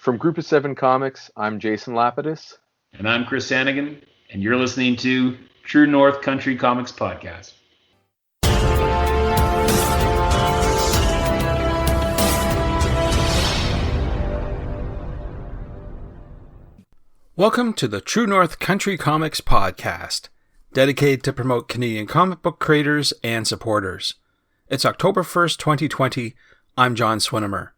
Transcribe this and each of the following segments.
From Group of Seven Comics, I'm Jason Lapidus. And I'm Chris Sanagan, and you're listening to True North Country Comics Podcast. Welcome to the True North Country Comics Podcast, dedicated to promote Canadian comic book creators and supporters. It's October 1st, 2020. I'm John Swinimer.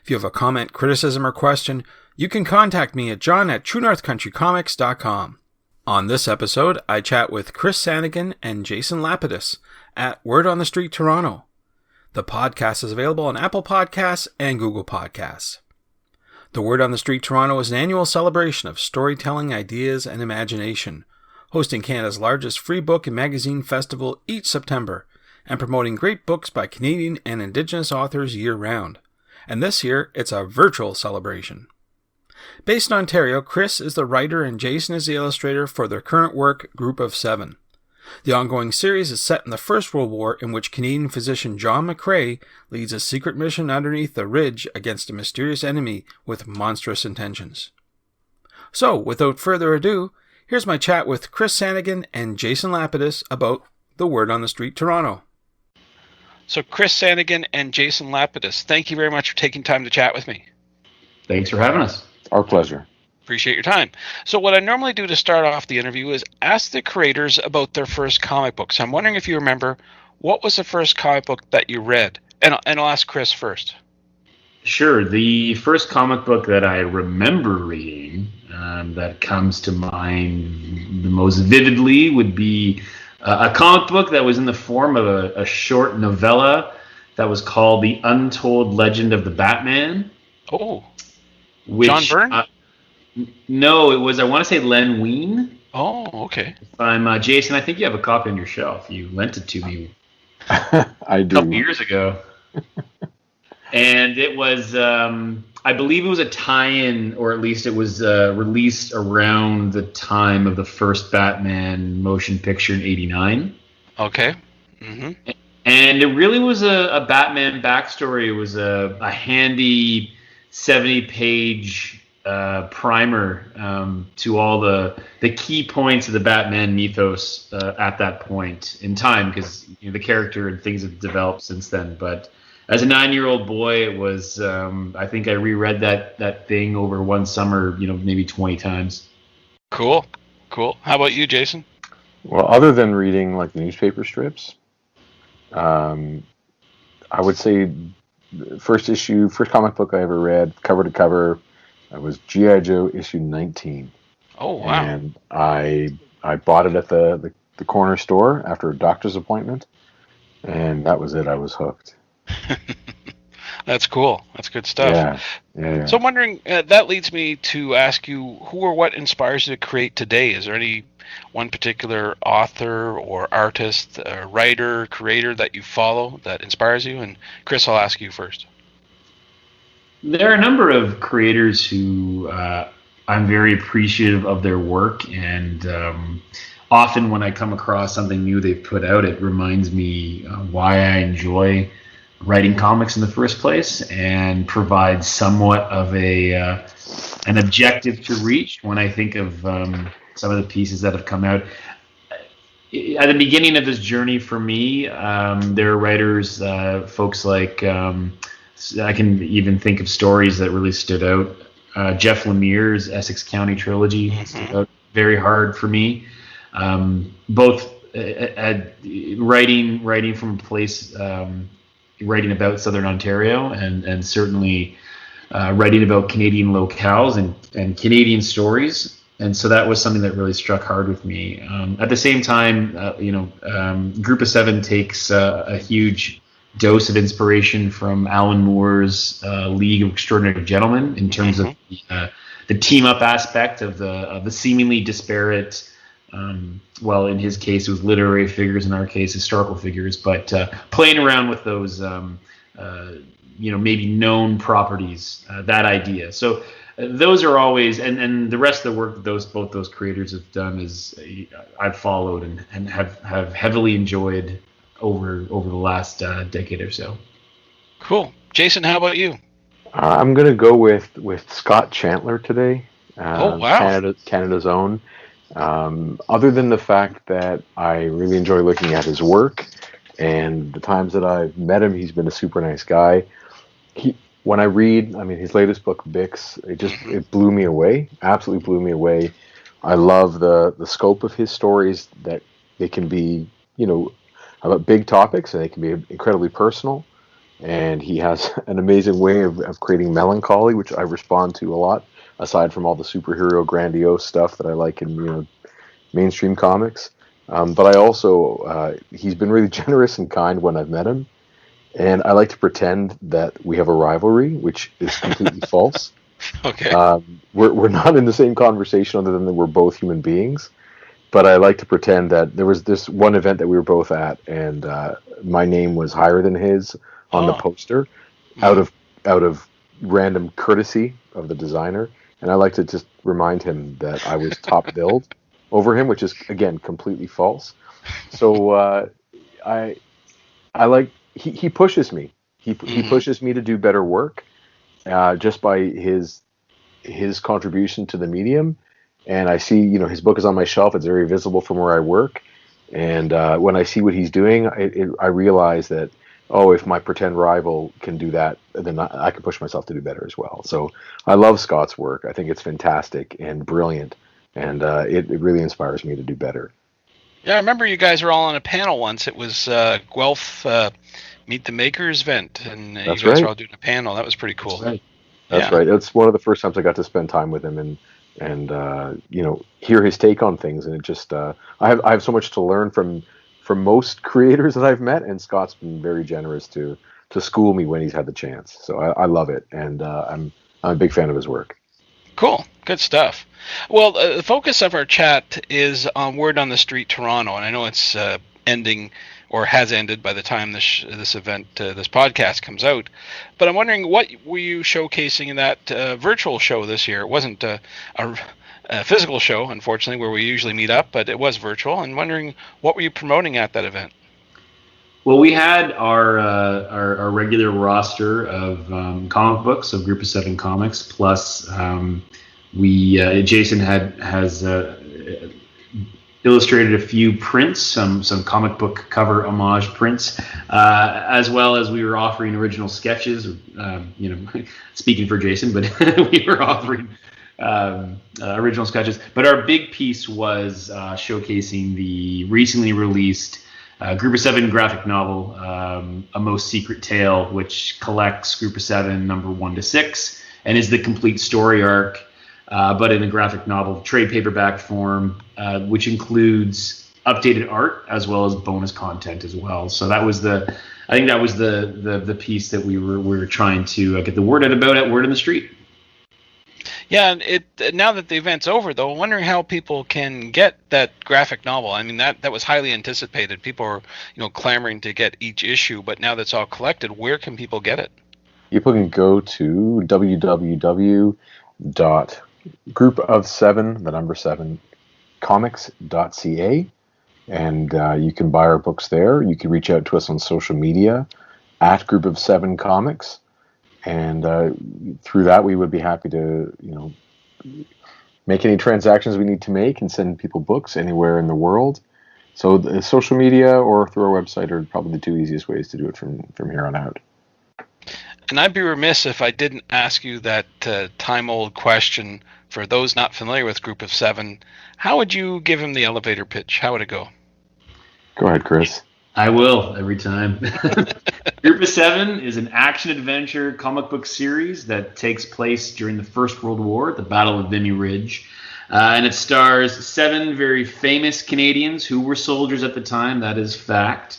If you have a comment, criticism, or question, you can contact me at john@truenorthcountrycomics.com. On this episode, I chat with Chris Sanagan and Jason Lapidus at Word on the Street Toronto. The podcast is available on Apple Podcasts and Google Podcasts. The Word on the Street Toronto is an annual celebration of storytelling, ideas, and imagination, hosting Canada's largest free book and magazine festival each September, and promoting great books by Canadian and Indigenous authors year-round. And this year, it's a virtual celebration. Based in Ontario, Chris is the writer and Jason is the illustrator for their current work, Group of Seven. The ongoing series is set in the First World War, in which Canadian physician John McCrae leads a secret mission underneath the ridge against a mysterious enemy with monstrous intentions. So, without further ado, here's my chat with Chris Sanagan and Jason Lapidus about The Word on the Street Toronto. So, Chris Sanagan and Jason Lapidus, thank you very much for taking time to chat with me. Thanks for having us. Our pleasure. Appreciate your time. So what I normally do to start off the interview is ask the creators about their first comic books. I'm wondering if you remember, what was the first comic book that you read? And I'll ask Chris first. Sure. The first comic book that I remember reading that comes to mind the most vividly would be a comic book that was in the form of a short novella that was called The Untold Legend of the Batman. Oh, which, John Byrne? No, it was, I want to say Len Wein. Oh, okay. I'm Jason, I think you have a copy on your shelf. You lent it to me I do. a couple years ago. And it was, I believe it was a tie-in, or at least it was released around the time of the first Batman motion picture in '89. Okay. Mm-hmm. And it really was a Batman backstory. It was a handy 70-page primer to all the key points of the Batman mythos at that point in time, because the character and things have developed since then. But as a 9-year-old boy, it was I think I reread that thing over one summer, maybe 20 times. Cool. How about you, Jason? Well, other than reading like newspaper strips, I would say first comic book I ever read, cover to cover, was G.I. Joe issue 19. Oh, wow. And I bought it at the corner store after a doctor's appointment, and that was it. I was hooked. That's cool. That's good stuff. Yeah. So I'm wondering, that leads me to ask you, who or what inspires you to create today? Is there any one particular author or artist, writer, creator that you follow that inspires you? And Chris, I'll ask you first. There are a number of creators who I'm very appreciative of their work, and often when I come across something new they've put out, it reminds me why I enjoy writing comics in the first place, and provides somewhat of an objective to reach when I think of some of the pieces that have come out. At the beginning of this journey for me, there are writers, folks like, I can even think of stories that really stood out. Jeff Lemire's Essex County trilogy stood out very hard for me. Both writing from a place, writing about Southern Ontario, and certainly writing about Canadian locales and Canadian stories. And so that was something that really struck hard with me. At the same time, Group of Seven takes a huge dose of inspiration from Alan Moore's League of Extraordinary Gentlemen in terms of the team-up aspect of the seemingly disparate, well, in his case, it was literary figures, in our case, historical figures, but playing around with those, maybe known properties, that idea. So those are always, and the rest of the work that both those creators have done is I've followed and have heavily enjoyed over the last decade or so. Cool. Jason, how about you? I'm going to go with Scott Chandler today, Oh, wow. Canada's own. Other than the fact that I really enjoy looking at his work, and the times that I've met him, he's been a super nice guy. When I read, I mean, his latest book, Bix, Hmm. it blew me away, absolutely blew me away. I love the scope of his stories, that they can be, about big topics, and they can be incredibly personal. And he has an amazing way of creating melancholy, which I respond to a lot, aside from all the superhero grandiose stuff that I like in mainstream comics. But I also he's been really generous and kind when I've met him, and I like to pretend that we have a rivalry, which is completely false. Okay. We're not in the same conversation, other than that we're both human beings. But I like to pretend that there was this one event that we were both at, and my name was higher than his on the Oh. poster, out Hmm. of out of random courtesy of the designer. And I like to just remind him that I was top billed over him, which is again completely false. So I I like he pushes me. He Hmm. pushes me to do better work, just by his contribution to the medium. And I see, his book is on my shelf. It's very visible from where I work. And when I see what he's doing, I realize that, oh, if my pretend rival can do that, then I can push myself to do better as well. So I love Scott's work. I think it's fantastic and brilliant. And it really inspires me to do better. Yeah, I remember you guys were all on a panel once. It was Guelph Meet the Makers event, and you That's guys were right. all doing a panel. That was pretty That's cool. right. That's Yeah. right. It's one of the first times I got to spend time with him, and hear his take on things. And it just I have so much to learn from most creators that I've met, and Scott's been very generous to school me when he's had the chance. So I love it, and I'm a big fan of his work. Cool. Good stuff. Well, the focus of our chat is on Word on the Street Toronto, and I know it's ending or has ended by the time this event, this podcast comes out. But I'm wondering, what were you showcasing in that virtual show this year? It wasn't a physical show, unfortunately, where we usually meet up, but it was virtual. And wondering, what were you promoting at that event? Well, we had our regular roster of comic books, of Group of Seven comics, plus we Jason has illustrated a few prints, some comic book cover homage prints, as well as we were offering original sketches. Speaking for Jason, but we were offering original sketches. But our big piece was showcasing the recently released Group of Seven graphic novel, A Most Secret Tale, which collects Group of Seven number 1 to 6 and is the complete story arc, but in a graphic novel trade paperback form, which includes updated art as well as bonus content as well. So I think that was the piece that we were trying to get the word out about at Word on the Street. Yeah, and now that the event's over, though, I'm wondering how people can get that graphic novel. I mean, that was highly anticipated. People are, clamoring to get each issue, but now that's all collected, where can people get it? People can go to www.groupof7, the number 7, comics.ca, and you can buy our books there. You can reach out to us on social media at Group of Seven Comics, and through that we would be happy to make any transactions we need to make and send people books anywhere in the world. So the social media or through our website are probably the two easiest ways to do it from here on out. And I'd be remiss if I didn't ask you that time-old question. For those not familiar with Group of Seven, how would you give him the elevator pitch? How would it go? Go ahead, Chris. I will every time. Group of Seven is an action-adventure comic book series that takes place during the First World War, the Battle of Vimy Ridge. And it stars 7 very famous Canadians who were soldiers at the time, that is fact,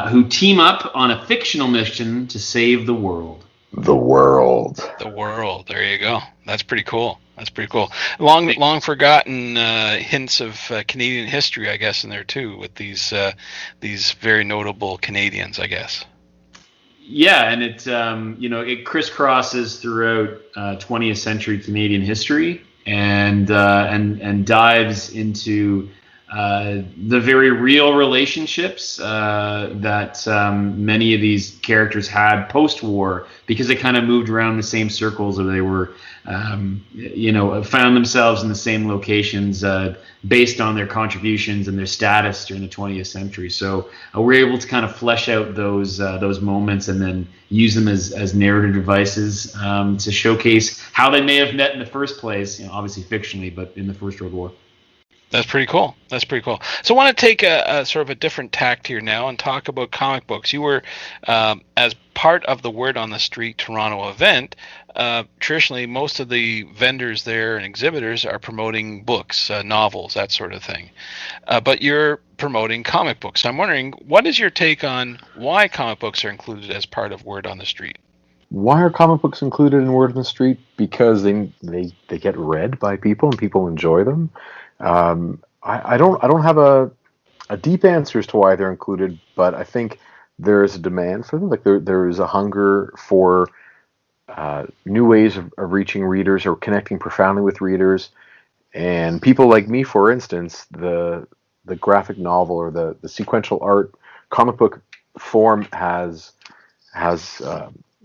who team up on a fictional mission to save the world. The world. The world. There you go. That's pretty cool. Long forgotten hints of Canadian history, I guess, in there too, with these very notable Canadians, I guess. Yeah, and it crisscrosses throughout 20th century Canadian history and dives into the very real relationships that many of these characters had post-war, because they kind of moved around the same circles, or they were, found themselves in the same locations based on their contributions and their status during the 20th century. So we're able to kind of flesh out those moments and then use them as narrative devices to showcase how they may have met in the first place, obviously fictionally, but in the First World War. That's pretty cool. So I want to take a sort of a different tact here now and talk about comic books. You were, as part of the Word on the Street Toronto event, traditionally most of the vendors there and exhibitors are promoting books, novels, that sort of thing. But you're promoting comic books. So I'm wondering, what is your take on why comic books are included as part of Word on the Street? Why are comic books included in Word on the Street? Because they get read by people and people enjoy them. I don't have a deep answer as to why they're included, but I think there is a demand for them. Like there is a hunger for new ways of reaching readers or connecting profoundly with readers. And people like me, for instance, the graphic novel or the sequential art comic book form has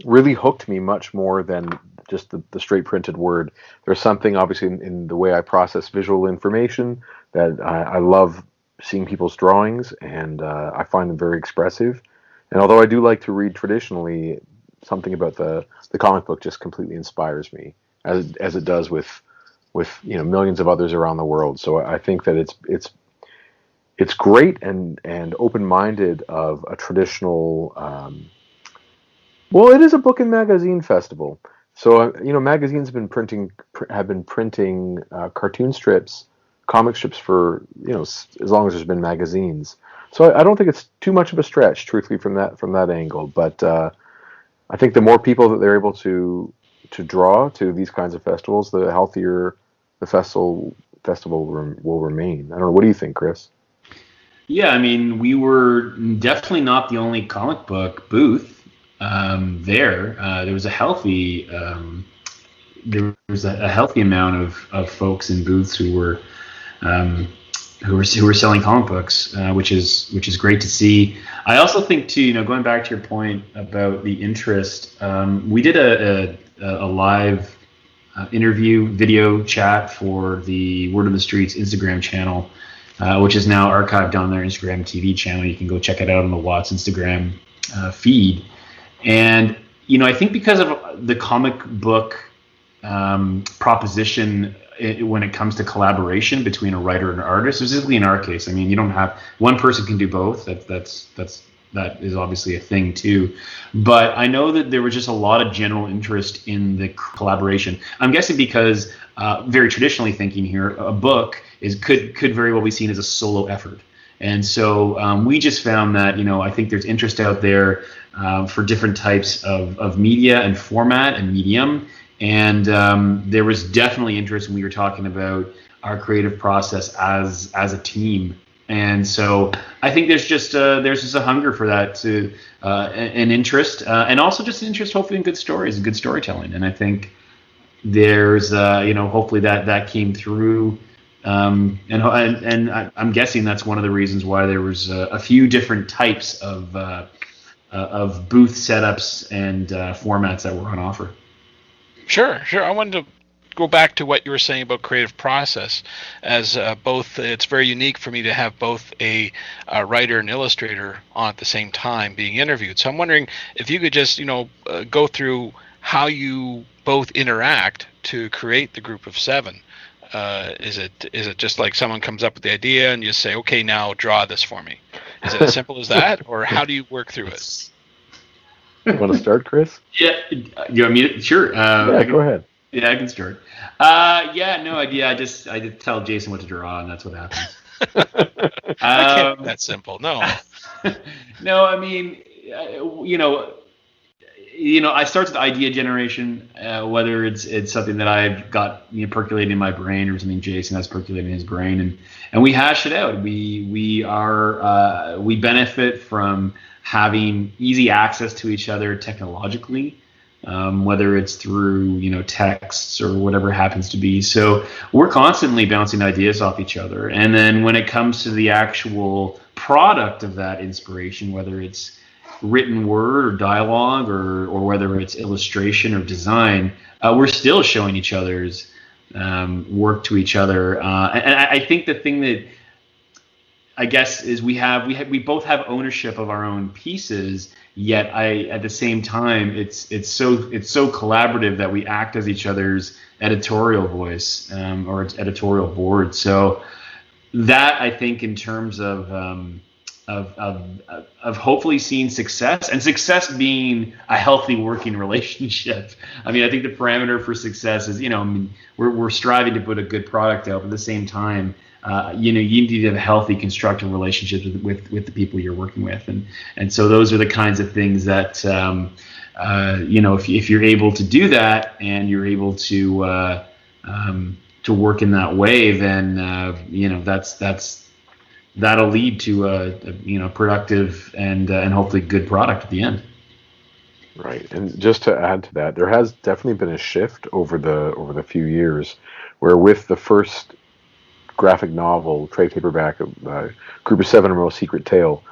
really hooked me much more than just the straight printed word. There's something obviously in the way I process visual information that I love seeing people's drawings, and I find them very expressive. And although I do like to read traditionally, something about the comic book just completely inspires me, as it does with millions of others around the world. So I think that it's great and open-minded of a traditional. Well, it is a book and magazine festival. So magazines have been printing cartoon strips, comic strips for as long as there's been magazines. So I don't think it's too much of a stretch, truthfully, from that angle. But I think the more people that they're able to draw to these kinds of festivals, the healthier the festival will remain. I don't know. What do you think, Chris? Yeah, I mean, we were definitely not the only comic book booth there. There was a healthy amount of folks in booths who were selling comic books, which is great to see. I also think too, going back to your point about the interest, we did a live interview video chat for the Word on the Streets Instagram channel, which is now archived on their Instagram TV channel. You can go check it out on the Watts Instagram feed. And I think because of the comic book proposition when it comes to collaboration between a writer and an artist, specifically in our case, I mean, you don't have one person can do both. That is obviously a thing too. But I know that there was just a lot of general interest in the collaboration. I'm guessing because very traditionally thinking here, a book could very well be seen as a solo effort. And so we just found that, I think there's interest out there for different types of media and format and medium. And there was definitely interest when we were talking about our creative process as a team. And so I think there's just a hunger for that an interest, and also just an interest, hopefully, in good stories and good storytelling. And I think there's, hopefully that came through. And I'm guessing that's one of the reasons why there was a few different types of booth setups and formats that were on offer. Sure. I wanted to go back to what you were saying about creative process, as both. It's very unique for me to have both a writer and illustrator on at the same time being interviewed. So I'm wondering if you could just go through how you both interact to create the group of seven. Is it just like someone comes up with the idea and you say, okay, now draw this for me? Is it as simple as that, or how do you work through it? You want to start, Chris? Yeah, you want me to? Sure. Go ahead. Yeah, I can start. I just tell Jason what to draw, and that's what happens. I can't be that simple. No. No, I mean, I start with idea generation, whether it's something that I've got percolating in my brain or something Jason has percolating in his brain, and we hash it out. We benefit from having easy access to each other technologically. whether it's through texts or whatever happens to be. So we're constantly bouncing ideas off each other, and then when it comes to the actual product of that inspiration, whether it's written word or dialogue or whether it's illustration or design, we're still showing each other's work to each other. And I think the thing that I guess is we both have ownership of our own pieces, yet at the same time it's so collaborative that we act as each other's editorial voice or editorial board. So that, I think, in terms of hopefully seeing success, and success being a healthy working relationship. I mean, I think the parameter for success is, we're striving to put a good product out, but at the same time, you need to have healthy, constructive relationships with the people you're working with, and so those are the kinds of things that if you're able to do that and you're able to work in that way, then that'll lead to a productive and hopefully good product at the end. Right, and just to add to that, there has definitely been a shift over the few years, where with the first graphic novel, trade paperback, Group of Seven: A Real Secret Tale,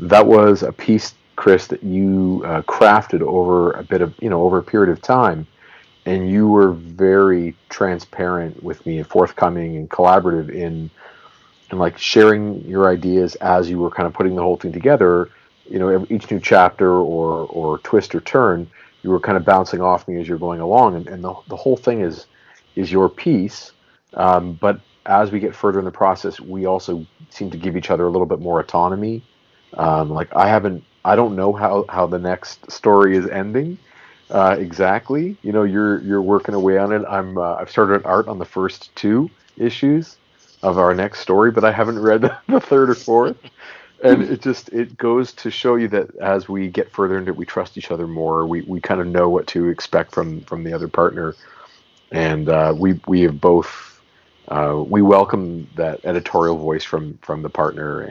that was a piece, Chris, that you crafted over over a period of time, and you were very transparent with me and forthcoming and collaborative in like sharing your ideas as you were kind of putting the whole thing together. Each new chapter or twist or turn, you were kind of bouncing off me as you're going along, and the whole thing is your piece. But as we get further in the process, we also seem to give each other a little bit more autonomy. Like I don't know how the next story is ending exactly. You're working away on it. I've started art on the first 2 issues of our next story, but I haven't read the 3rd or 4th. And it goes to show you that as we get further into it, we trust each other more. We kind of know what to expect from the other partner, and we have both. We welcome that editorial voice from the partner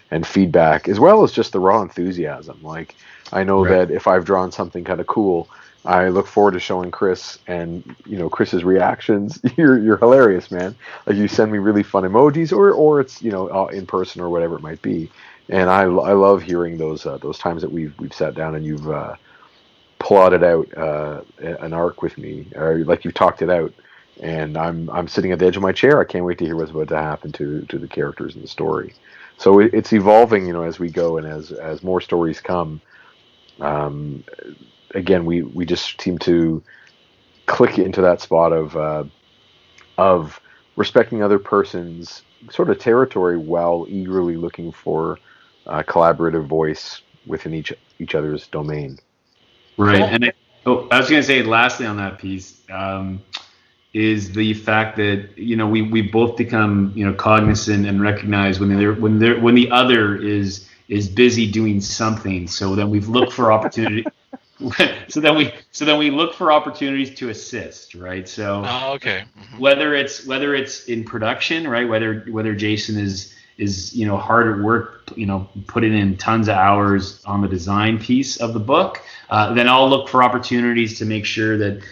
and feedback, as well as just the raw enthusiasm. Like, I know that if I've drawn something kind of cool, I look forward to showing Chris, and Chris's reactions. You're hilarious, man. Like, you send me really fun emojis, or it's in person or whatever it might be, and I love hearing those times that we've sat down and you've plotted out an arc with me, or like you've talked it out. And I'm sitting at the edge of my chair. I can't wait to hear what's about to happen to the characters in the story. So it's evolving, as we go, and as more stories come. Again, we just seem to click into that spot of respecting other person's sort of territory while eagerly looking for a collaborative voice within each other's domain. Right, and I was going to say, lastly on that piece. Is the fact that we both become cognizant and recognize when the other is busy doing something. So then we've looked for opportunity. so then we look for opportunities to assist, right? So okay. Mm-hmm. whether it's in production, right? Whether Jason is hard at work, putting in tons of hours on the design piece of the book, then I'll look for opportunities to make sure that,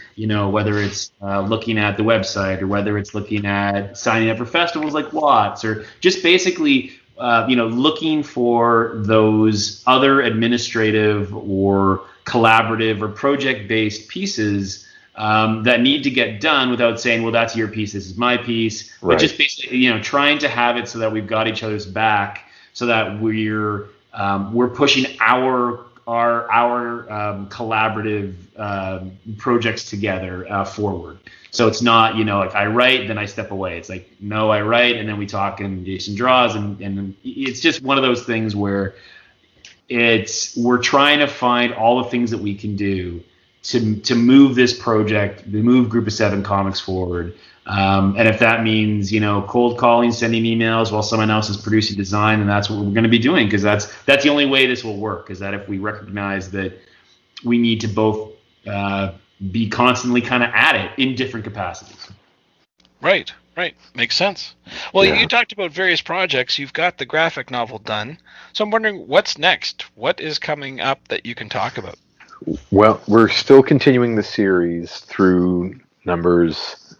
whether it's looking at the website, or whether it's looking at signing up for festivals like Watts, or just basically, looking for those other administrative or collaborative or project-based pieces that need to get done without saying, well, that's your piece, this is my piece. Right. But just basically, trying to have it so that we've got each other's back, so that we're pushing our collaborative projects together forward. So it's not, like I write, then I step away. It's like, no, I write, and then we talk, and Jason draws, and it's just one of those things where we're trying to find all the things that we can do to move this project, to move Group of Seven Comics forward. And if that means, cold calling, sending emails while someone else is producing design, and that's what we're going to be doing, because that's the only way this will work, is that if we recognize that we need to both be constantly kind of at it in different capacities. Right. Makes sense. Well, You talked about various projects. You've got the graphic novel done. So I'm wondering, what's next? What is coming up that you can talk about? Well, we're still continuing the series through numbers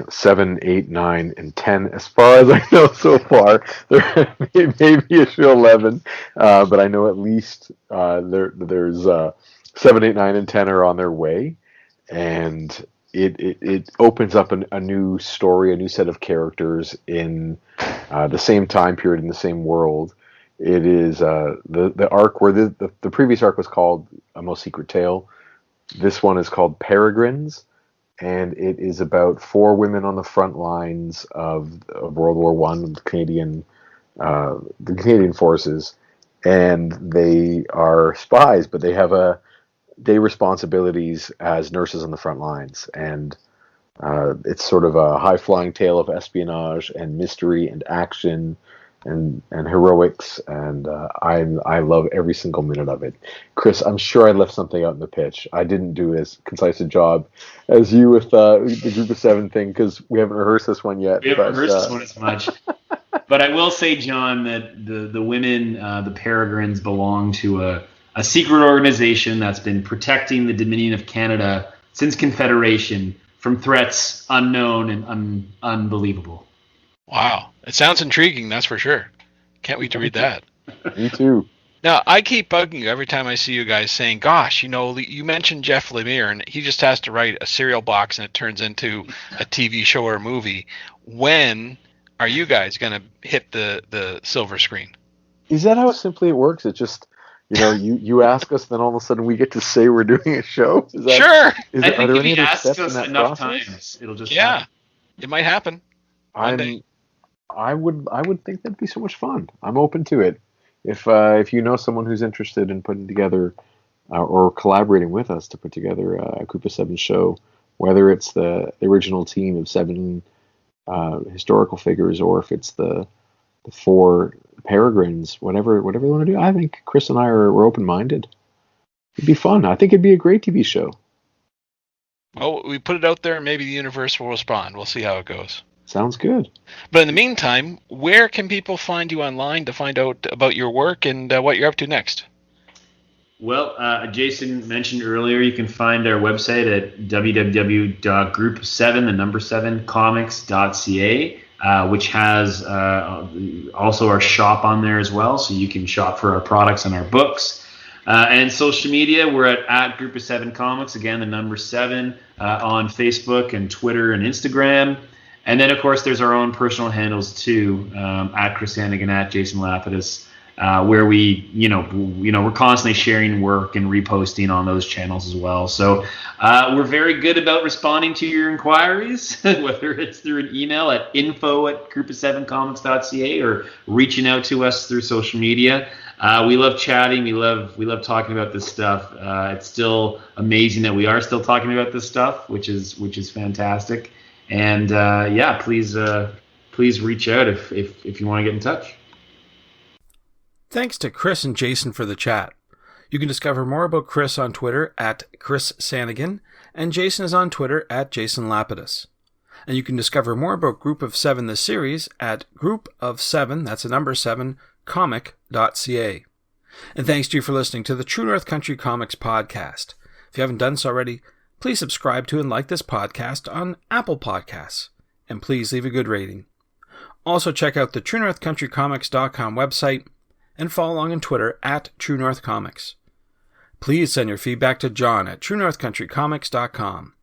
7, 8, 9, and 10. As far as I know so far, there may be issue 11, but I know at least there's 7, 8, 9, and 10 are on their way, and it opens up a new story, a new set of characters in the same time period in the same world. It is the arc where the previous arc was called A Most Secret Tale. This one is called Peregrines, and it is about 4 women on the front lines of World War One, the Canadian forces, and they are spies, but they have day responsibilities as nurses on the front lines, and it's sort of a high flying tale of espionage and mystery and action and heroics, and I love every single minute of it. Chris, I'm sure I left something out in the pitch. I didn't do as concise a job as you with the Group of 7 thing, because we haven't rehearsed this one yet. We haven't rehearsed this one as much. But I will say, John, that the women, the Peregrines, belong to a secret organization that's been protecting the Dominion of Canada since Confederation from threats unknown and unbelievable. Wow. It sounds intriguing, that's for sure. Can't wait to read that. Me too. Now, I keep bugging you every time I see you guys saying, gosh, you mentioned Jeff Lemire, and he just has to write a cereal box and it turns into a TV show or a movie. When are you guys going to hit the silver screen? Is that how simply it works? It just, you ask us, then all of a sudden we get to say we're doing a show? Sure. I think if he asks us enough times, it'll just happen. It might happen. I would think that'd be so much fun. I'm open to it. If you know someone who's interested in putting together or collaborating with us to put together a Group of 7 show, whether it's the original team of 7 historical figures or if it's the 4 Peregrines, whatever they want to do, I think Chris and I we're open-minded. It'd be fun. I think it'd be a great TV show. Well, we put it out there, and maybe the universe will respond. We'll see how it goes. Sounds good. But in the meantime, where can people find you online to find out about your work and what you're up to next? Well, Jason mentioned earlier, you can find our website at www.group7comics.ca, which has also our shop on there as well, so you can shop for our products and our books. And social media, we're at Group of 7 Comics, again, the number 7, on Facebook and Twitter and Instagram. And then, of course, there's our own personal handles, too, at Chris Sanagan, at Jason Lapidus, where we're constantly sharing work and reposting on those channels as well. So we're very good about responding to your inquiries, whether it's through an email at info@group7comics.ca or reaching out to us through social media. We love chatting. We love talking about this stuff. It's still amazing that we are still talking about this stuff, which is fantastic. And please reach out if you want to get in touch. Thanks to Chris and Jason for the chat. You can discover more about Chris on Twitter at Chris Sanagan, and Jason is on Twitter at Jason Lapidus. And you can discover more about Group of 7 the series at Group of 7, that's the number 7, comic.ca. And thanks to you for listening to the True North Country Comics podcast. If you haven't done so already, please subscribe to and like this podcast on Apple Podcasts, and please leave a good rating. Also check out the TrueNorthCountryComics.com website and follow along on Twitter at True North Comics. Please send your feedback to John at TrueNorthCountryComics.com.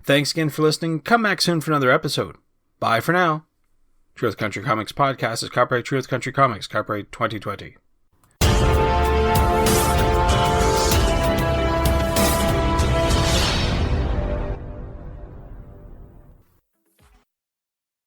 Thanks again for listening. Come back soon for another episode. Bye for now. True North Country Comics Podcast is copyright True North Country Comics, copyright 2020.